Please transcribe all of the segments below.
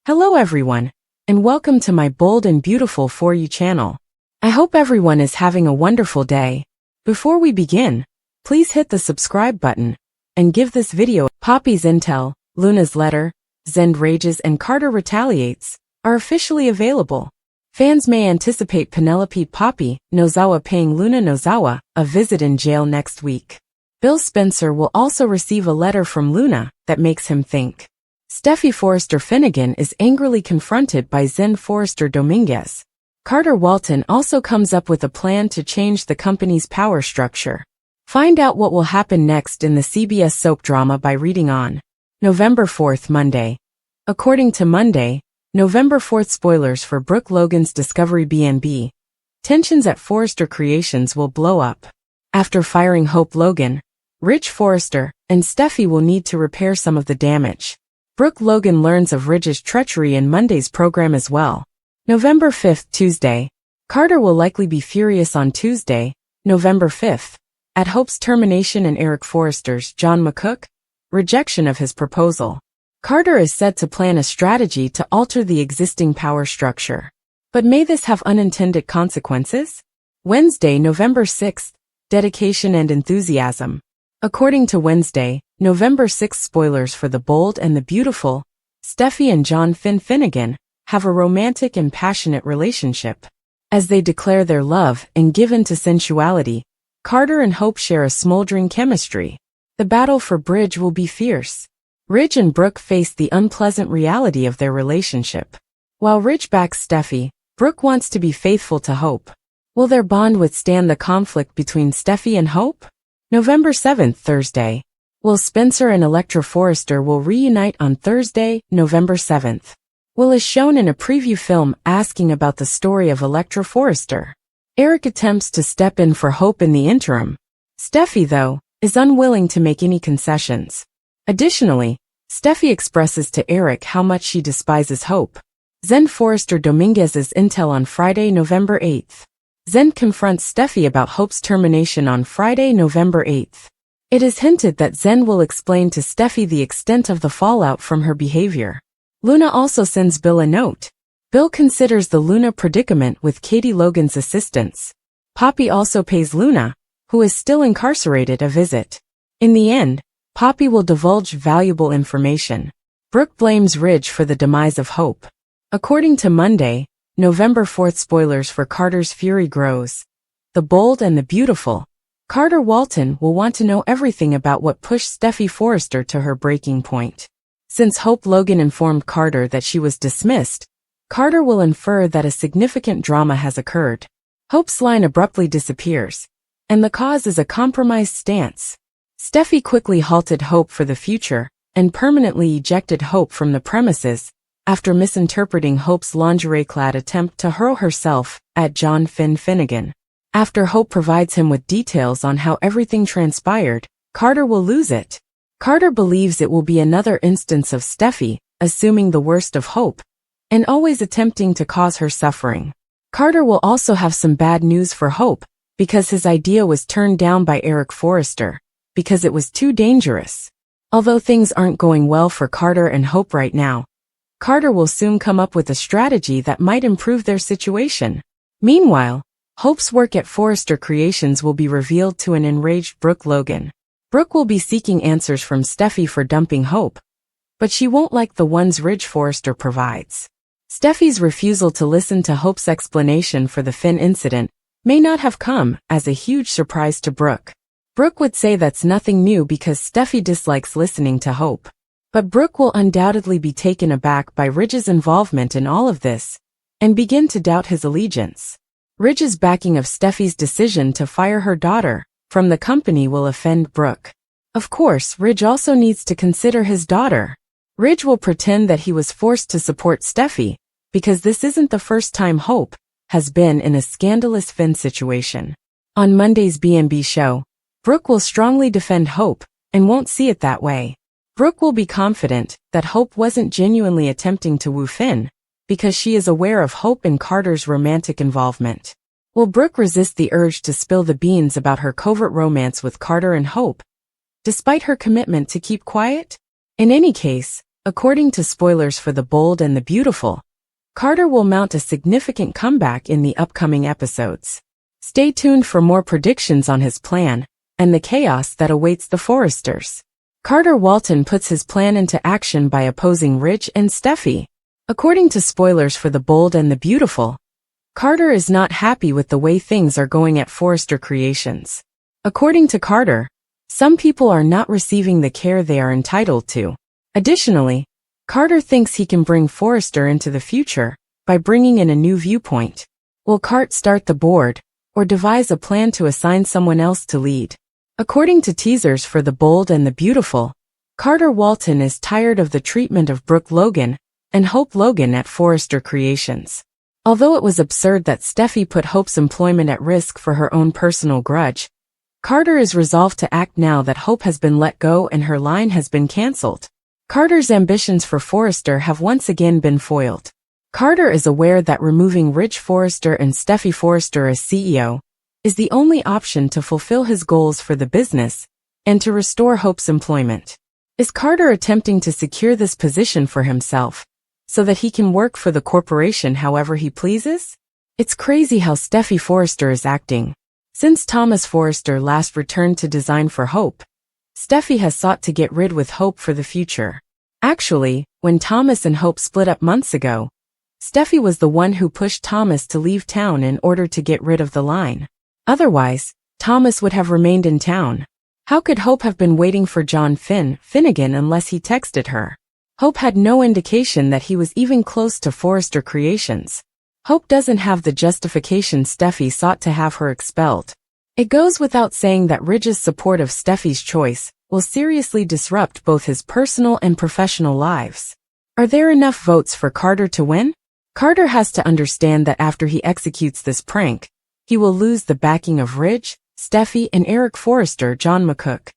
Hello everyone, and welcome to my bold and beautiful For You channel. I hope everyone is having a wonderful day. Before we begin, please hit the subscribe button and give this video. Poppy's intel, Luna's letter, Zend rages and Carter retaliates, are officially available. Fans may anticipate Penelope Poppy Nozawa paying Luna Nozawa a visit in jail next week. Bill Spencer will also receive a letter from Luna that makes him think. Steffy Forrester Finnegan is angrily confronted by Zend Forrester Dominguez. Carter Walton also comes up with a plan to change the company's power structure. Find out what will happen next in the CBS soap drama by reading on. November 4th, Monday. According to Monday, November 4th spoilers for Brooke Logan's Discovery B&B. Tensions at Forrester Creations will blow up. After firing Hope Logan, Ridge Forrester and Steffy will need to repair some of the damage. Brooke Logan learns of Ridge's treachery in Monday's program as well. November 5th, Tuesday. Carter will likely be furious on Tuesday, November 5th, at Hope's termination and Eric Forrester's John McCook rejection of his proposal. Carter is said to plan a strategy to alter the existing power structure. But may this have unintended consequences? Wednesday, November 6th, dedication and enthusiasm. According to Wednesday, November 6 spoilers for The Bold and the Beautiful, Steffy and John Finnegan have a romantic and passionate relationship. As they declare their love and give in to sensuality, Carter and Hope share a smoldering chemistry. The battle for Bridge will be fierce. Ridge and Brooke face the unpleasant reality of their relationship. While Ridge backs Steffy, Brooke wants to be faithful to Hope. Will their bond withstand the conflict between Steffy and Hope? November 7th, Thursday. Will Spencer and Elektra Forrester will reunite on Thursday, November 7th. Will is shown in a preview film asking about the story of Elektra Forrester. Eric attempts to step in for Hope in the interim. Steffy, though, is unwilling to make any concessions. Additionally, Steffy expresses to Eric how much she despises Hope. Zend Forrester Dominguez's intel on Friday, November 8th. Zend confronts Steffy about Hope's termination on Friday, November 8th. It is hinted that Zend will explain to Steffy the extent of the fallout from her behavior. Luna also sends Bill a note. Bill considers the Luna predicament with Katie Logan's assistance. Poppy also pays Luna, who is still incarcerated, a visit. In the end, Poppy will divulge valuable information. Brooke blames Ridge for the demise of Hope. According to Monday, November 4th spoilers for Carter's fury grows. The Bold and the Beautiful. Carter Walton will want to know everything about what pushed Steffy Forrester to her breaking point. Since Hope Logan informed Carter that she was dismissed, Carter will infer that a significant drama has occurred. Hope's line abruptly disappears, and the cause is a compromised stance. Steffy quickly halted Hope for the future and permanently ejected Hope from the premises after misinterpreting Hope's lingerie-clad attempt to hurl herself at John Finnegan. After Hope provides him with details on how everything transpired, Carter will lose it. Carter believes it will be another instance of Steffy assuming the worst of Hope and always attempting to cause her suffering. Carter will also have some bad news for Hope because his idea was turned down by Eric Forrester because it was too dangerous. Although things aren't going well for Carter and Hope right now, Carter will soon come up with a strategy that might improve their situation. Meanwhile, Hope's work at Forrester Creations will be revealed to an enraged Brooke Logan. Brooke will be seeking answers from Steffy for dumping Hope, but she won't like the ones Ridge Forrester provides. Steffy's refusal to listen to Hope's explanation for the Finn incident may not have come as a huge surprise to Brooke. Brooke would say that's nothing new because Steffy dislikes listening to Hope. But Brooke will undoubtedly be taken aback by Ridge's involvement in all of this and begin to doubt his allegiance. Ridge's backing of Steffy's decision to fire her daughter from the company will offend Brooke. Of course, Ridge also needs to consider his daughter. Ridge will pretend that he was forced to support Steffy because this isn't the first time Hope has been in a scandalous Finn situation. On Monday's B&B show, Brooke will strongly defend Hope and won't see it that way. Brooke will be confident that Hope wasn't genuinely attempting to woo Finn because she is aware of Hope and Carter's romantic involvement. Will Brooke resist the urge to spill the beans about her covert romance with Carter and Hope, despite her commitment to keep quiet? In any case, According to spoilers for The Bold and the Beautiful, Carter will mount a significant comeback in the upcoming episodes. Stay tuned for more predictions on his plan and the chaos that awaits the Forresters. Carter Walton puts his plan into action by opposing Ridge and Steffy. According to spoilers for The Bold and the Beautiful, Carter is not happy with the way things are going at Forrester Creations. According to Carter, some people are not receiving the care they are entitled to. Additionally, Carter thinks he can bring Forrester into the future by bringing in a new viewpoint. Will Cart start the board or devise a plan to assign someone else to lead? According to teasers for The Bold and the Beautiful, Carter Walton is tired of the treatment of Brooke Logan and Hope Logan at Forrester Creations. Although it was absurd that Steffy put Hope's employment at risk for her own personal grudge, Carter is resolved to act now that Hope has been let go and her line has been cancelled. Carter's ambitions for Forrester have once again been foiled. Carter is aware that removing Ridge Forrester and Steffy Forrester as CEO is the only option to fulfill his goals for the business and to restore Hope's employment. Is Carter attempting to secure this position for himself so that he can work for the corporation however he pleases? It's crazy how Steffy Forrester is acting. Since Thomas Forrester last returned to design for Hope, Steffy has sought to get rid with Hope for the future. Actually, when Thomas and Hope split up months ago, Steffy was the one who pushed Thomas to leave town in order to get rid of the line. Otherwise, Thomas would have remained in town. How could Hope have been waiting for John Finnegan unless he texted her? Hope had no indication that he was even close to Forrester Creations. Hope doesn't have the justification Steffy sought to have her expelled. It goes without saying that Ridge's support of Steffy's choice will seriously disrupt both his personal and professional lives. Are there enough votes for Carter to win? Carter has to understand that after he executes this prank, he will lose the backing of Ridge, Steffy, and Eric Forrester, John McCook.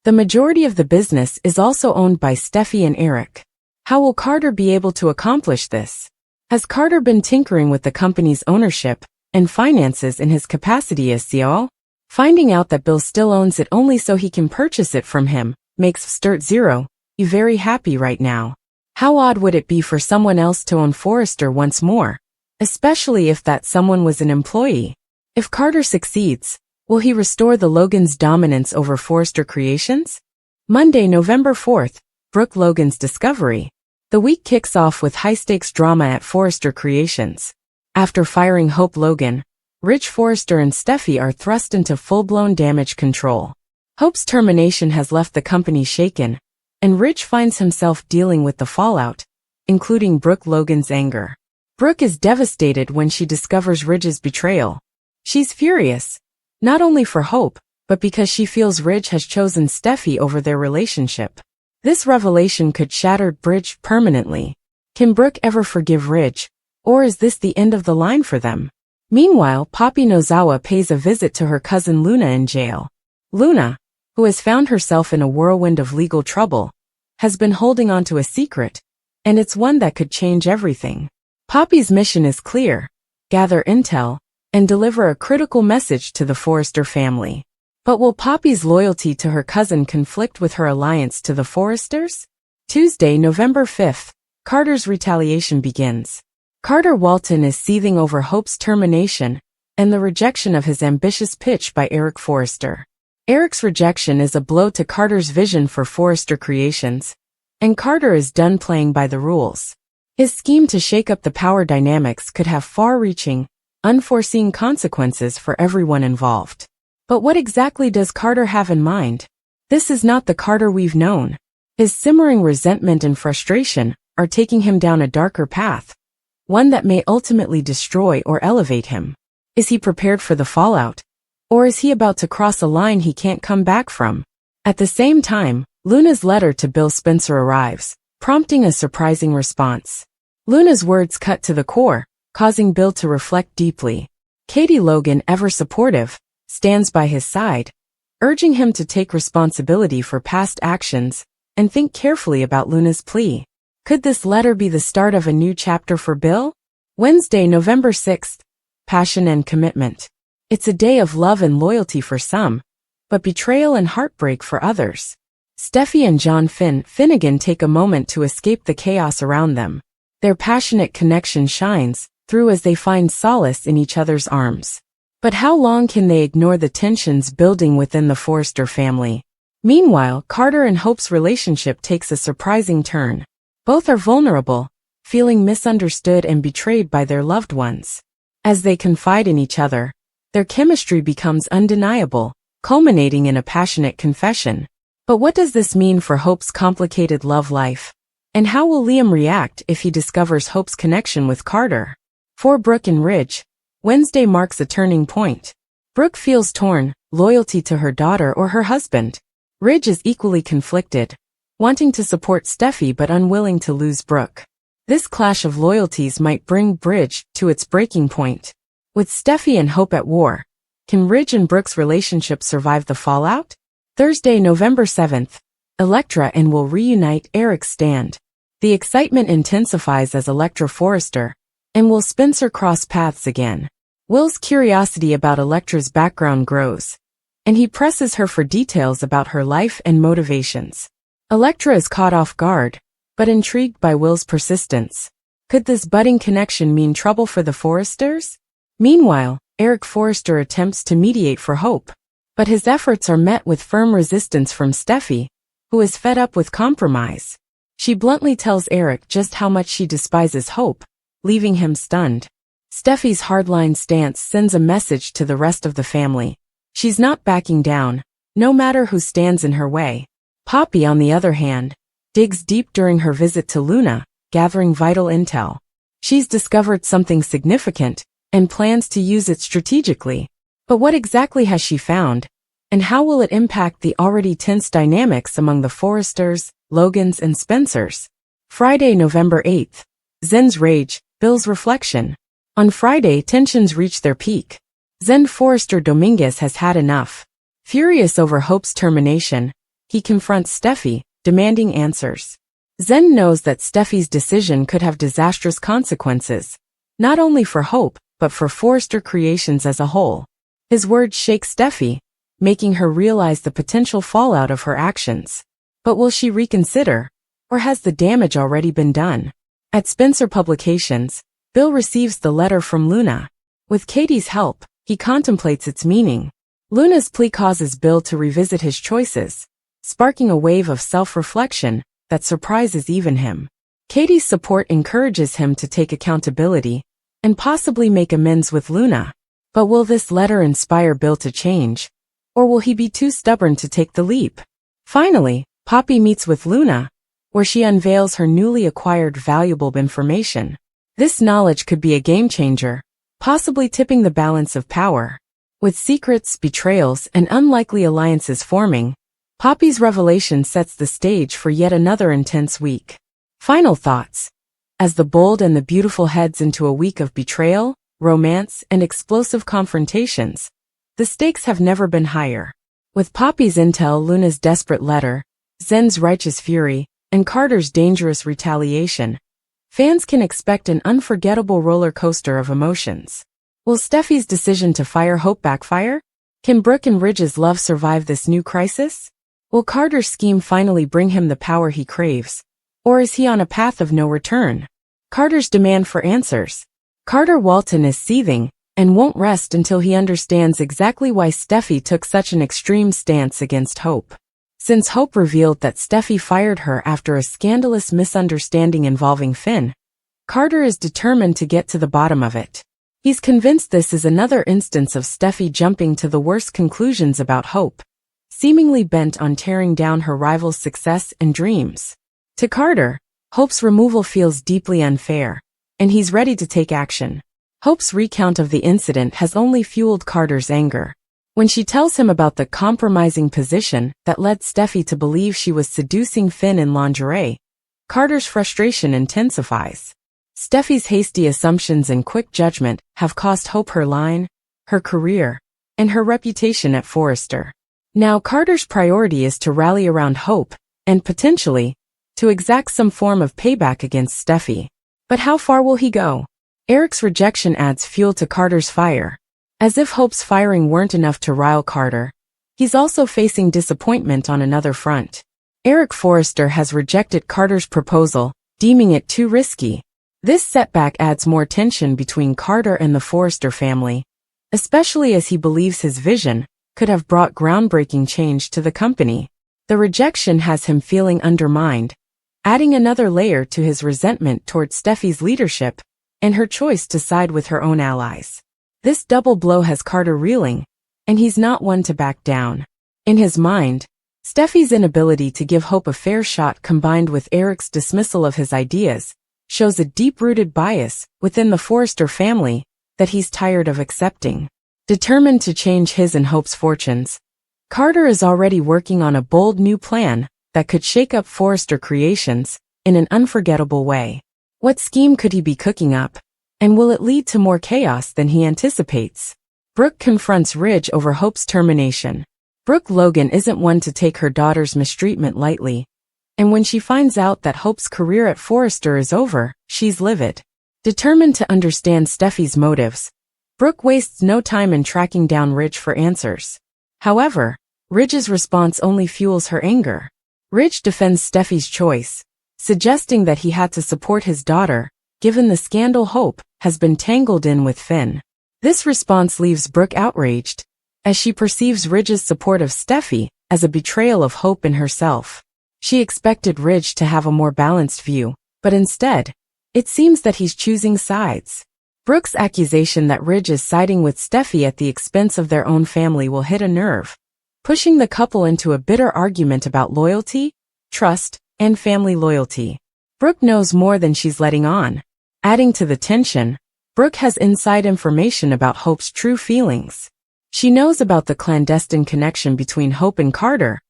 The majority of the business is also owned by Steffy and Eric. How will Carter be able to accomplish this? Has Carter been tinkering with the company's ownership and finances in his capacity as CEO? Finding out that Bill still owns it only so he can purchase it from him makes Sturt Zero you very happy right now. How odd would it be for someone else to own Forrester once more, especially if that someone was an employee? If Carter succeeds, will he restore the Logan's dominance over Forrester Creations? Monday, November 4th, Brooke Logan's discovery. The week kicks off with high-stakes drama at Forrester Creations. After firing Hope Logan, Ridge Forrester and Steffy are thrust into full-blown damage control. Hope's termination has left the company shaken, and Ridge finds himself dealing with the fallout, including Brooke Logan's anger. Brooke is devastated when she discovers Ridge's betrayal. She's furious, not only for Hope, but because she feels Ridge has chosen Steffy over their relationship. This revelation could shatter Ridge permanently. Can Brooke ever forgive Ridge, or is this the end of the line for them? Meanwhile, Poppy Nozawa pays a visit to her cousin Luna in jail. Luna, who has found herself in a whirlwind of legal trouble, has been holding on to a secret, and it's one that could change everything. Poppy's mission is clear: gather intel and deliver a critical message to the Forrester family. But will Poppy's loyalty to her cousin conflict with her alliance to the Forresters? Tuesday, November 5th, Carter's retaliation begins. Carter Walton is seething over Hope's termination and the rejection of his ambitious pitch by Eric Forrester. Eric's rejection is a blow to Carter's vision for Forrester Creations, and Carter is done playing by the rules. His scheme to shake up the power dynamics could have far-reaching, unforeseen consequences for everyone involved. But what exactly does Carter have in mind? This is not the Carter we've known. His simmering resentment and frustration are taking him down a darker path, one that may ultimately destroy or elevate him. Is he prepared for the fallout? Or is he about to cross a line he can't come back from? At the same time, Luna's letter to Bill Spencer arrives, prompting a surprising response. Luna's words cut to the core, causing Bill to reflect deeply. Katie Logan, ever supportive, stands by his side, urging him to take responsibility for past actions and think carefully about Luna's plea. Could this letter be the start of a new chapter for Bill? Wednesday, November 6th. Passion and commitment. It's a day of love and loyalty for some, but betrayal and heartbreak for others. Steffy and John Finnegan take a moment to escape the chaos around them. Their passionate connection shines through as they find solace in each other's arms. But how long can they ignore the tensions building within the Forrester family? Meanwhile, Carter and Hope's relationship takes a surprising turn. Both are vulnerable, feeling misunderstood and betrayed by their loved ones. As they confide in each other, their chemistry becomes undeniable, culminating in a passionate confession. But what does this mean for Hope's complicated love life? And how will Liam react if he discovers Hope's connection with Carter? For Brooke and Ridge, Wednesday marks a turning point. Brooke feels torn, loyalty to her daughter or her husband. Ridge is equally conflicted, wanting to support Steffy but unwilling to lose Brooke. This clash of loyalties might bring Ridge to its breaking point. With Steffy and Hope at war, can Ridge and Brooke's relationship survive the fallout? Thursday, November 7th, Elektra and Will reunite Eric's stand. The excitement intensifies as Elektra Forrester and Will Spencer cross paths again. Will's curiosity about Elektra's background grows, and he presses her for details about her life and motivations. Elektra is caught off guard, but intrigued by Will's persistence. Could this budding connection mean trouble for the Forresters? Meanwhile, Eric Forrester attempts to mediate for Hope, but his efforts are met with firm resistance from Steffy, who is fed up with compromise. She bluntly tells Eric just how much she despises Hope, leaving him stunned. Steffy's hardline stance sends a message to the rest of the family. She's not backing down, no matter who stands in her way. Poppy, on the other hand, digs deep during her visit to Luna, gathering vital intel. She's discovered something significant and plans to use it strategically. But what exactly has she found, and how will it impact the already tense dynamics among the Forresters, Logans, and Spencers? Friday, November 8th. Zen's rage, Bill's reflection. On Friday, tensions reach their peak. Zen Forrester Dominguez has had enough. Furious over Hope's termination, he confronts Steffy, demanding answers. Zen knows that Steffy's decision could have disastrous consequences, not only for Hope, but for Forrester Creations as a whole. His words shake Steffy, making her realize the potential fallout of her actions. But will she reconsider, or has the damage already been done? At Spencer Publications, Bill receives the letter from Luna. With Katie's help, he contemplates its meaning. Luna's plea causes Bill to revisit his choices, sparking a wave of self-reflection that surprises even him. Katie's support encourages him to take accountability and possibly make amends with Luna. But will this letter inspire Bill to change, or will he be too stubborn to take the leap? Finally, Poppy meets with Luna, where she unveils her newly acquired valuable information. This knowledge could be a game-changer, possibly tipping the balance of power. With secrets, betrayals, and unlikely alliances forming, Poppy's revelation sets the stage for yet another intense week. Final thoughts. As the bold and the beautiful heads into a week of betrayal, romance, and explosive confrontations, the stakes have never been higher. With Poppy's intel, Luna's desperate letter, Zen's righteous fury, and Carter's dangerous retaliation, fans can expect an unforgettable roller coaster of emotions. Will Steffy's decision to fire Hope backfire? Can Brooke and Ridge's love survive this new crisis? Will Carter's scheme finally bring him the power he craves? Or is he on a path of no return? Carter's demand for answers. Carter Walton is seething, and won't rest until he understands exactly why Steffy took such an extreme stance against Hope. Since Hope revealed that Steffy fired her after a scandalous misunderstanding involving Finn, Carter is determined to get to the bottom of it. He's convinced this is another instance of Steffy jumping to the worst conclusions about Hope, seemingly bent on tearing down her rival's success and dreams. To Carter, Hope's removal feels deeply unfair, and he's ready to take action. Hope's recount of the incident has only fueled Carter's anger. When she tells him about the compromising position that led Steffy to believe she was seducing Finn in lingerie, Carter's frustration intensifies. Steffy's hasty assumptions and quick judgment have cost Hope her line, her career, and her reputation at Forrester. Now Carter's priority is to rally around Hope, and potentially, to exact some form of payback against Steffy. But how far will he go? Eric's rejection adds fuel to Carter's fire. As if Hope's firing weren't enough to rile Carter, he's also facing disappointment on another front. Eric Forrester has rejected Carter's proposal, deeming it too risky. This setback adds more tension between Carter and the Forrester family, especially as he believes his vision could have brought groundbreaking change to the company. The rejection has him feeling undermined, adding another layer to his resentment toward Steffy's leadership and her choice to side with her own allies. This double blow has Carter reeling, and he's not one to back down. In his mind, Steffy's inability to give Hope a fair shot combined with Eric's dismissal of his ideas shows a deep-rooted bias within the Forrester family that he's tired of accepting. Determined to change his and Hope's fortunes, Carter is already working on a bold new plan that could shake up Forrester Creations in an unforgettable way. What scheme could he be cooking up, and will it lead to more chaos than he anticipates? Brooke confronts Ridge over Hope's termination. Brooke Logan isn't one to take her daughter's mistreatment lightly, and when she finds out that Hope's career at Forrester is over, she's livid. Determined to understand Steffy's motives, Brooke wastes no time in tracking down Ridge for answers. However, Ridge's response only fuels her anger. Ridge defends Steffy's choice, suggesting that he had to support his daughter, given the scandal Hope has been tangled in with Finn. This response leaves Brooke outraged, as she perceives Ridge's support of Steffy as a betrayal of Hope in herself. She expected Ridge to have a more balanced view, but instead, it seems that he's choosing sides. Brooke's accusation that Ridge is siding with Steffy at the expense of their own family will hit a nerve, pushing the couple into a bitter argument about loyalty, trust, and family loyalty. Brooke knows more than she's letting on. Adding to the tension, Brooke has inside information about Hope's true feelings. She knows about the clandestine connection between Hope and Carter,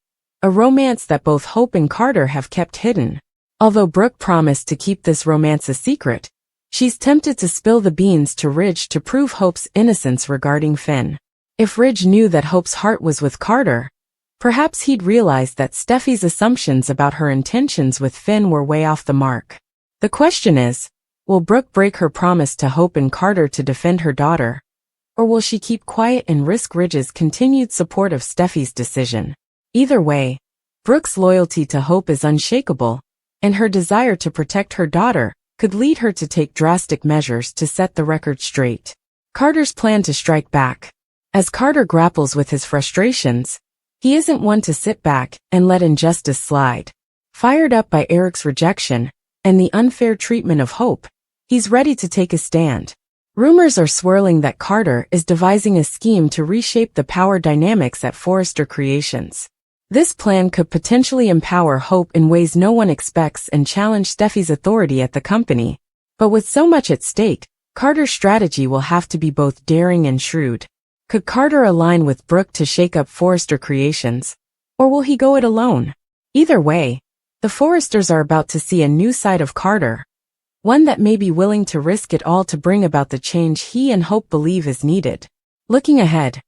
a romance that both Hope and Carter have kept hidden. Although Brooke promised to keep this romance a secret, she's tempted to spill the beans to Ridge to prove Hope's innocence regarding Finn. If Ridge knew that Hope's heart was with Carter, perhaps he'd realize that Steffy's assumptions about her intentions with Finn were way off the mark. The question is, will Brooke break her promise to Hope and Carter to defend her daughter? Or will she keep quiet and risk Ridge's continued support of Steffy's decision? Either way, Brooke's loyalty to Hope is unshakable, and her desire to protect her daughter could lead her to take drastic measures to set the record straight. Carter's plan to strike back. As Carter grapples with his frustrations, he isn't one to sit back and let injustice slide. Fired up by Eric's rejection and the unfair treatment of Hope, he's ready to take a stand. Rumors are swirling that Carter is devising a scheme to reshape the power dynamics at Forrester Creations. This plan could potentially empower Hope in ways no one expects and challenge Steffy's authority at the company. But with so much at stake, Carter's strategy will have to be both daring and shrewd. Could Carter align with Brooke to shake up Forrester Creations, or will he go it alone? Either way, the Forresters are about to see a new side of Carter, one that may be willing to risk it all to bring about the change he and Hope believe is needed. Looking ahead,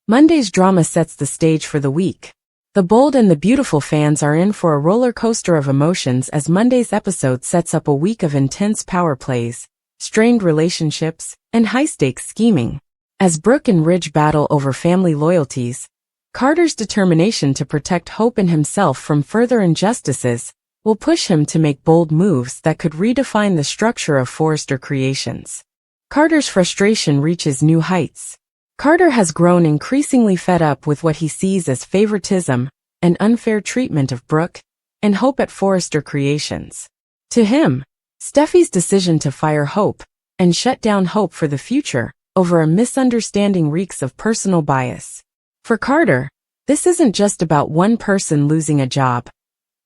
Monday's drama sets the stage for the week. The bold and the beautiful fans are in for a roller coaster of emotions as Monday's episode sets up a week of intense power plays, strained relationships, and high-stakes scheming. As Brooke and Ridge battle over family loyalties, Carter's determination to protect Hope and himself from further injustices will push him to make bold moves that could redefine the structure of Forrester Creations. Carter's frustration reaches new heights. Carter has grown increasingly fed up with what he sees as favoritism and unfair treatment of Brooke and Hope at Forrester Creations. To him, Steffy's decision to fire Hope and shut down Hope for the future over a misunderstanding reeks of personal bias. For Carter, this isn't just about one person losing a job.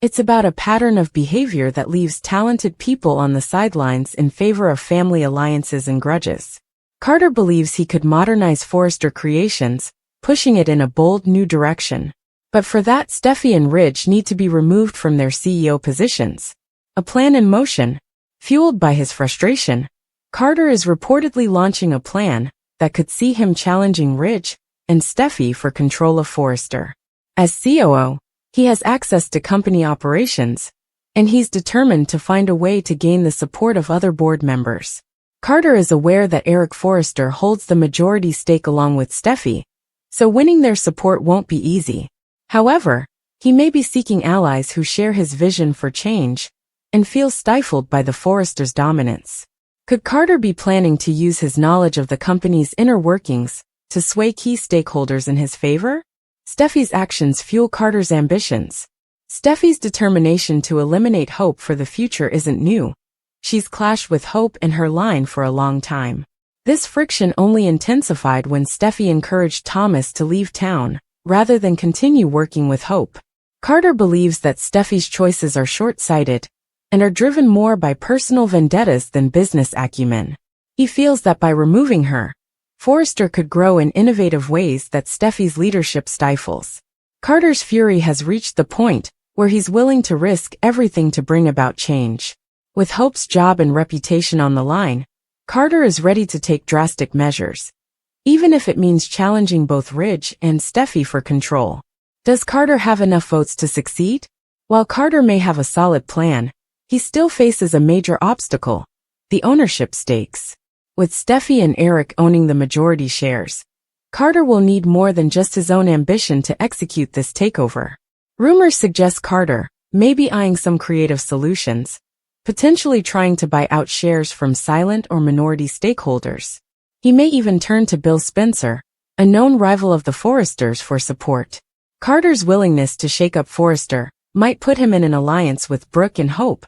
It's about a pattern of behavior that leaves talented people on the sidelines in favor of family alliances and grudges. Carter believes he could modernize Forrester Creations, pushing it in a bold new direction. But for that, Steffy and Ridge need to be removed from their CEO positions. A plan in motion. Fueled by his frustration, Carter is reportedly launching a plan that could see him challenging Ridge and Steffy for control of Forrester. As COO, he has access to company operations, and he's determined to find a way to gain the support of other board members. Carter is aware that Eric Forrester holds the majority stake along with Steffy, so winning their support won't be easy. However, He may be seeking allies who share his vision for change and feels stifled by the Forresters' dominance. Could Carter be planning to use his knowledge of the company's inner workings to sway key stakeholders in his favor? Steffy's actions fuel Carter's ambitions. Steffy's determination to eliminate hope for the future isn't new. She's clashed with Hope and her line for a long time. This friction only intensified when Steffy encouraged Thomas to leave town, rather than continue working with Hope. Carter believes that Steffy's choices are short-sighted and are driven more by personal vendettas than business acumen. He feels that by removing her, Forrester could grow in innovative ways that Steffy's leadership stifles. Carter's fury has reached the point where he's willing to risk everything to bring about change. With Hope's job and reputation on the line, Carter is ready to take drastic measures, even if it means challenging both Ridge and Steffy for control. Does Carter have enough votes to succeed? While Carter may have a solid plan, he still faces a major obstacle: the ownership stakes. With Steffy and Eric owning the majority shares, Carter will need more than just his own ambition to execute this takeover. Rumors suggest Carter may be eyeing some creative solutions, potentially trying to buy out shares from silent or minority stakeholders. He may even turn to Bill Spencer, a known rival of the Forresters, for support. Carter's willingness to shake up Forrester might put him in an alliance with Brooke and Hope,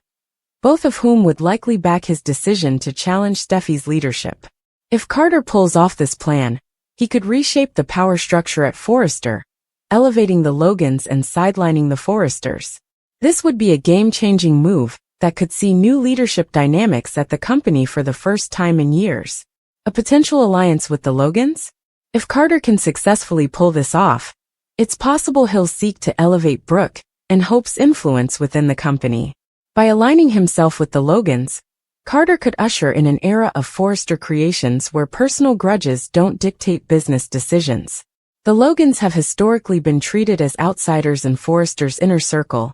both of whom would likely back his decision to challenge Steffy's leadership. If Carter pulls off this plan, he could reshape the power structure at Forrester, elevating the Logans and sidelining the Forresters. This would be a game-changing move that could see new leadership dynamics at the company for the first time in years. A potential alliance with the Logans? If Carter can successfully pull this off, it's possible he'll seek to elevate Brooke and Hope's influence within the company. By aligning himself with the Logans, Carter could usher in an era of Forrester creations where personal grudges don't dictate business decisions. The Logans have historically been treated as outsiders in Forrester's inner circle,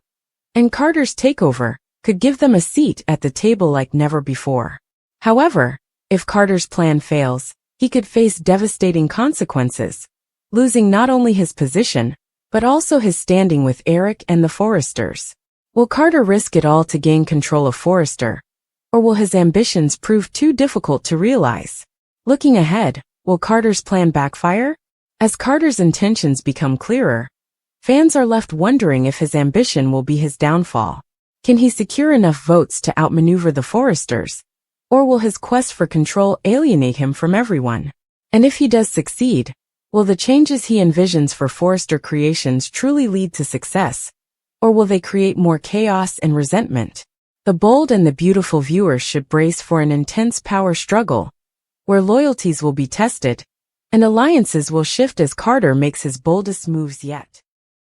and Carter's takeover could give them a seat at the table like never before. However, if Carter's plan fails, he could face devastating consequences, losing not only his position, but also his standing with Eric and the Forresters. Will Carter risk it all to gain control of Forrester, or will his ambitions prove too difficult to realize? Looking ahead, will Carter's plan backfire? As Carter's intentions become clearer, fans are left wondering if his ambition will be his downfall. Can he secure enough votes to outmaneuver the Forresters, or will his quest for control alienate him from everyone? And if he does succeed, will the changes he envisions for Forrester Creations truly lead to success, or will they create more chaos and resentment? The bold and the beautiful viewers should brace for an intense power struggle, where loyalties will be tested, and alliances will shift as Carter makes his boldest moves yet.